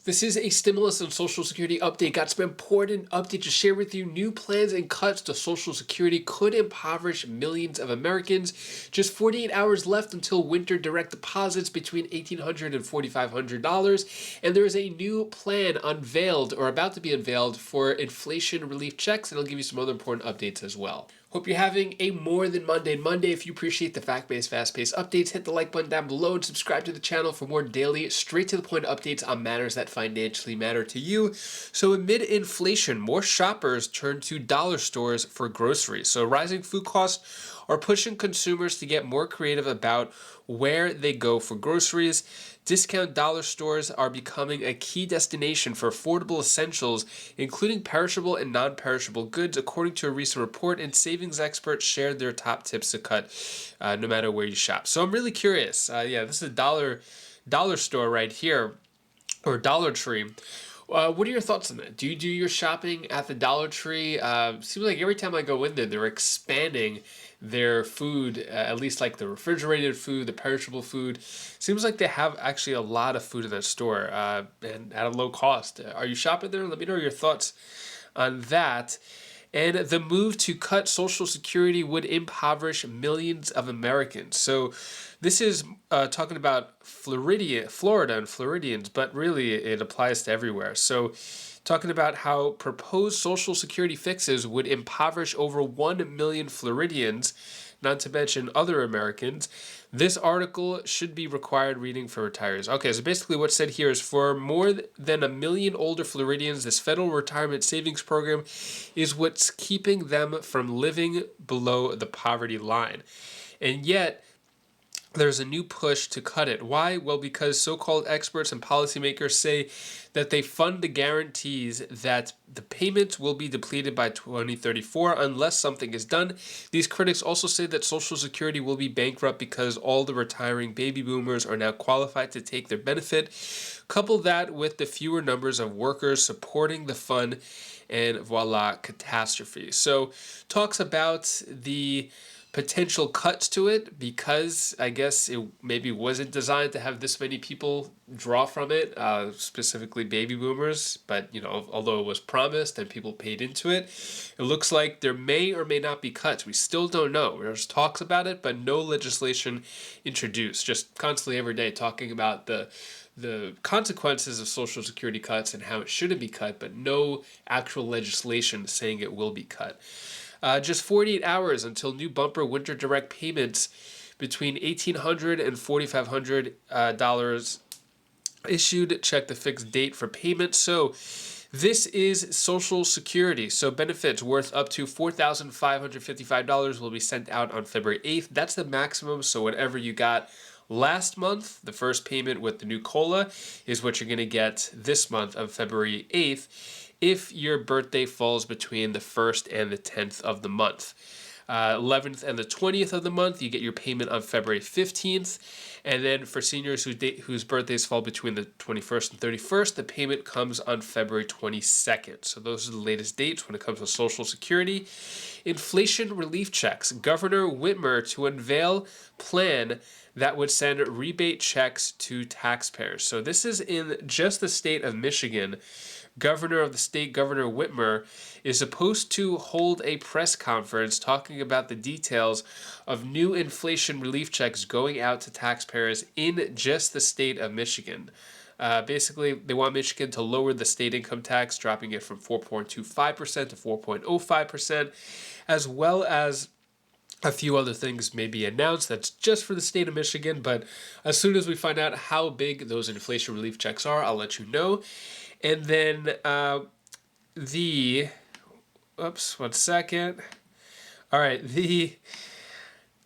This is a stimulus and Social Security update. Got some important update to share with you. New plans and cuts to Social Security could impoverish millions of Americans. Just 48 hours left until winter direct deposits between $1,800 and $4,500. And there is a new plan unveiled or about to be unveiled for inflation relief checks. And I'll give you some other important updates as well. Hope you're having a more than mundane Monday. If you appreciate the fact-based, fast-paced updates, hit the like button down below and subscribe to the channel for more daily, straight-to-the-point updates on matters that financially matter to you. So amid inflation, more shoppers turn to dollar stores for groceries. So rising food costs are pushing consumers to get more creative about where they go for groceries. Discount dollar stores are becoming a key destination for affordable essentials, including perishable and non-perishable goods, according to a recent report, and savings experts shared their top tips to cut no matter where you shop. So I'm really curious. This is a dollar store right here, or Dollar Tree. What are your thoughts on that? Do you do your shopping at the Dollar Tree? Seems like every time I go in there, they're expanding their food, at least like the refrigerated food, the perishable food. Seems like they have actually a lot of food in that store and at a low cost. Are you shopping there? Let me know your thoughts on that. And the move to cut Social Security would impoverish millions of Americans. So this is talking about Florida and Floridians, but really it applies to everywhere. So talking about how proposed Social Security fixes would impoverish over 1 million Floridians, not to mention other Americans. This article should be required reading for retirees. Okay, so basically what's said here is for more than 1 million older Floridians, this federal retirement savings program is what's keeping them from living below the poverty line. And yet, there's a new push to cut it. Why? Well, because so-called experts and policymakers say that they fund the guarantees that the payments will be depleted by 2034 unless something is done. These critics also say that Social Security will be bankrupt because all the retiring baby boomers are now qualified to take their benefit. Couple that with the fewer numbers of workers supporting the fund, and voila, catastrophe. So talks about the potential cuts to it because I guess it maybe wasn't designed to have this many people draw from it, specifically baby boomers. But, although it was promised and people paid into it, it looks like there may or may not be cuts. We still don't know. There's talks about it, but no legislation introduced. Just constantly every day talking about the consequences of Social Security cuts and how it shouldn't be cut, but no actual legislation saying it will be cut. Just 48 hours until new bumper winter direct payments between $1,800 and $4,500 issued. Check the fixed date for payment. So this is Social Security. So benefits worth up to $4,555 will be sent out on February 8th. That's the maximum. So whatever you got last month, the first payment with the new COLA is what you're going to get this month of February 8th. If your birthday falls between the 1st and the 10th of the month. 11th and the 20th of the month, you get your payment on February 15th. And then for seniors whose birthdays fall between the 21st and 31st, the payment comes on February 22nd. So those are the latest dates when it comes to Social Security. Inflation relief checks. Governor Whitmer to unveil plan that would send rebate checks to taxpayers. So this is in just the state of Michigan. Governor of the state, Governor Whitmer, is supposed to hold a press conference talking about the details of new inflation relief checks going out to taxpayers in just the state of Michigan. Basically, they want Michigan to lower the state income tax, dropping it from 4.25% to 4.05%, as well as a few other things may be announced. That's just for the state of Michigan, but as soon as we find out how big those inflation relief checks are, I'll let you know. And then the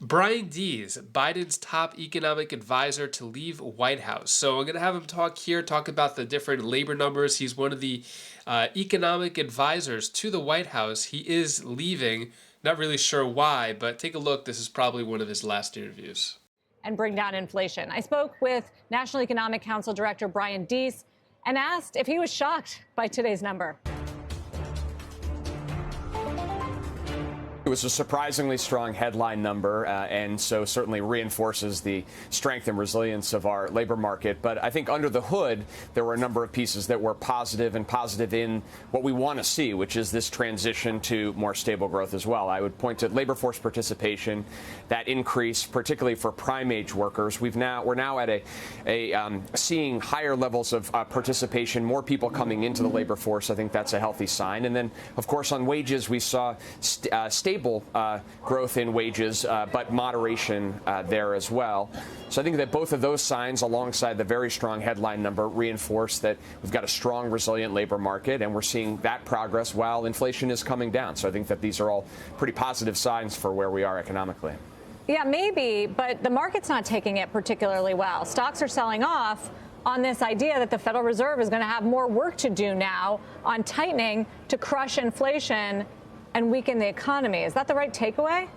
Brian Dees, Biden's top economic advisor to leave White House. So I'm going to have him talk about the different labor numbers. He's one of the economic advisors to the White House. He is leaving. Not really sure why, but take a look. This is probably one of his last interviews. And bring down inflation. I spoke with National Economic Council Director Brian Dees and asked if he was shocked by today's number. It was a surprisingly strong headline number, and so certainly reinforces the strength and resilience of our labor market. But I think under the hood, there were a number of pieces that were positive and positive in what we want to see, which is this transition to more stable growth as well. I would point to labor force participation, that increase, particularly for prime age workers. We're now at seeing higher levels of participation, more people coming into the labor force. I think that's a healthy sign. And then, of course, on wages, we saw stable growth in wages, but moderation there as well. So I think that both of those signs, alongside the very strong headline number, reinforce that we've got a strong, resilient labor market, and we're seeing that progress while inflation is coming down. So I think that these are all pretty positive signs for where we are economically. Yeah, maybe, but the market's not taking it particularly well. Stocks are selling off on this idea that the Federal Reserve is going to have more work to do now on tightening to crush inflation and weaken the economy. Is that the right takeaway?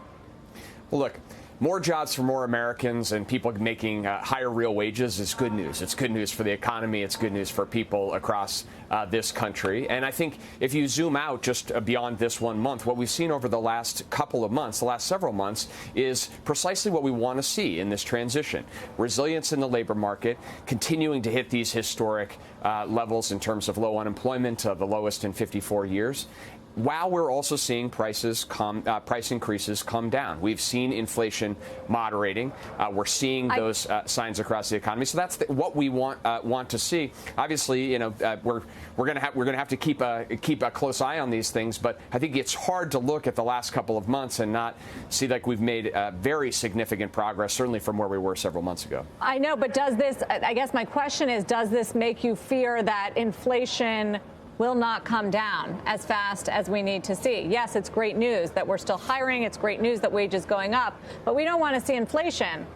Well, look, more jobs for more Americans and people making higher real wages is good news. It's good news for the economy. It's good news for people across this country. And I think if you zoom out just beyond this 1 month, what we've seen over the last couple of months, the last several months, is precisely what we want to see in this transition. Resilience in the labor market, continuing to hit these historic levels in terms of low unemployment, the lowest in 54 years. While we're also seeing price increases come down. We've seen inflation moderating. We're seeing those signs across the economy. So that's what we want to see. Obviously, you know, we're going to have to keep a close eye on these things. But I think it's hard to look at the last couple of months and not see like we've made very significant progress, certainly from where we were several months ago. I know, but does this? I guess my question is, does this make you fear that inflation will not come down as fast as we need to see? Yes, it's great news that we're still hiring. It's great news that wages going up, but we don't want to see inflation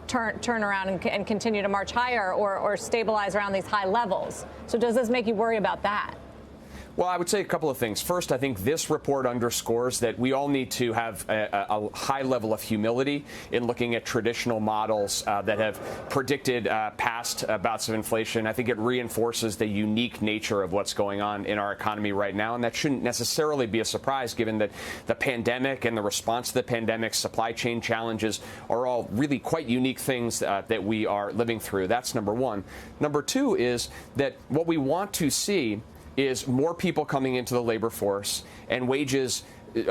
turn around and continue to march higher or stabilize around these high levels. So does this make you worry about that? Well, I would say a couple of things. First, I think this report underscores that we all need to have a high level of humility in looking at traditional models that have predicted past bouts of inflation. I think it reinforces the unique nature of what's going on in our economy right now, and that shouldn't necessarily be a surprise given that the pandemic and the response to the pandemic, supply chain challenges are all really quite unique things that we are living through. That's number one. Number two is that what we want to see is more people coming into the labor force and wages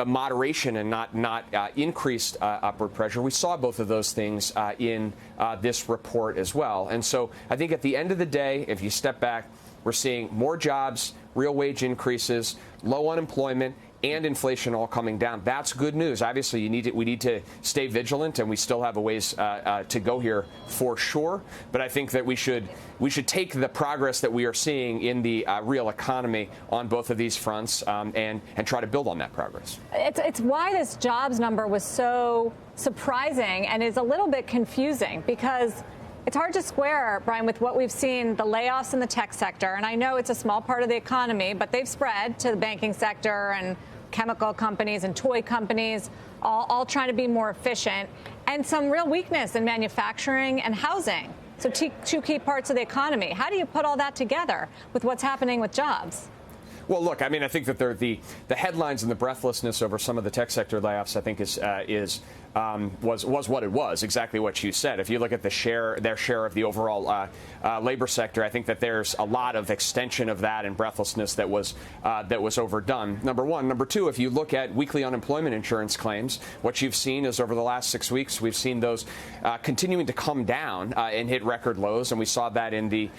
moderation and not increased upward pressure. We saw both of those things in this report as well. And so I think at the end of the day, if you step back, we're seeing more jobs, real wage increases, low unemployment, and inflation all coming down. That's good news. Obviously, we need to stay vigilant, and we still have a ways to go here for sure. But I think that we should take the progress that we are seeing in the real economy on both of these fronts and try to build on that progress. It's why this jobs number was so surprising and is a little bit confusing, because it's hard to square, Brian, with what we've seen, the layoffs in the tech sector. And I know it's a small part of the economy, but they've spread to the banking sector and chemical companies and toy companies, all trying to be more efficient, and some real weakness in manufacturing and housing. So two key parts of the economy. How do you put all that together with what's happening with jobs? Well, look, I mean, I think that the headlines and the breathlessness over some of the tech sector layoffs, I think, was what it was, exactly what you said. If you look at their share of the overall labor sector, I think that there's a lot of extension of that and breathlessness that was overdone. Number one. Number two, if you look at weekly unemployment insurance claims, what you've seen is over the last 6 weeks, we've seen those continuing to come down and hit record lows, and we saw that in the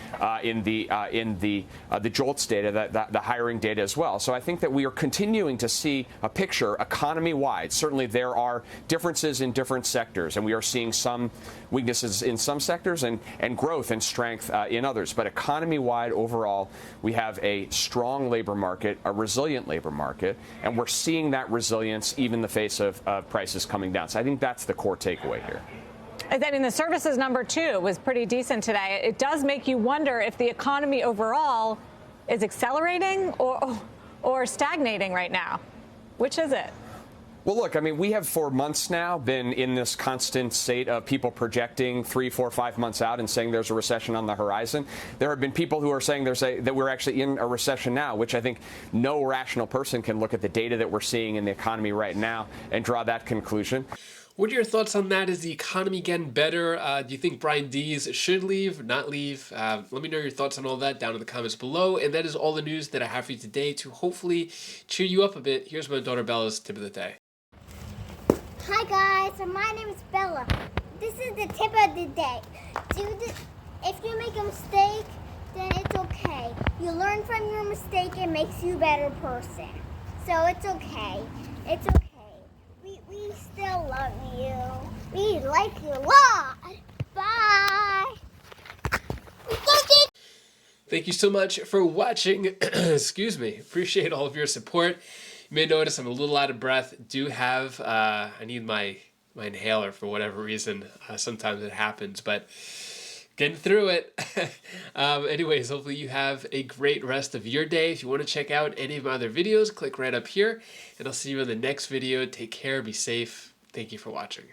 JOLTS data, the hiring data as well. So I think that we are continuing to see a picture economy-wide. Certainly, there are differences in different sectors, and we are seeing some weaknesses in some sectors and growth and strength in others. But economy-wide, overall, we have a strong labor market, a resilient labor market, and we're seeing that resilience even in the face of prices coming down. So I think that's the core takeaway here. I mean, the services number too was pretty decent today. It does make you wonder if the economy overall is accelerating or stagnating right now. Which is it? Well, look, I mean, we have for months now been in this constant state of people projecting 3, 4, 5 months out and saying there's a recession on the horizon. There have been people who are saying that we're actually in a recession now, which I think no rational person can look at the data that we're seeing in the economy right now and draw that conclusion. What are your thoughts on that? Is the economy getting better? Do you think Brian Dees should leave, not leave? Let me know your thoughts on all that down in the comments below. And that is all the news that I have for you today to hopefully cheer you up a bit. Here's my daughter Bella's tip of the day. Hi guys, so my name is Bella. This is the tip of the day. If you make a mistake, then it's okay. You learn from your mistake, it makes you a better person. So it's okay. It's okay. We still love you. We like you a lot. Bye. Thank you so much for watching. Excuse me. Appreciate all of your support. You may notice I'm a little out of breath. Do have, I need my inhaler for whatever reason. Sometimes it happens, but getting through it. Anyways, hopefully you have a great rest of your day. If you want to check out any of my other videos, click right up here, and I'll see you in the next video. Take care, be safe. Thank you for watching.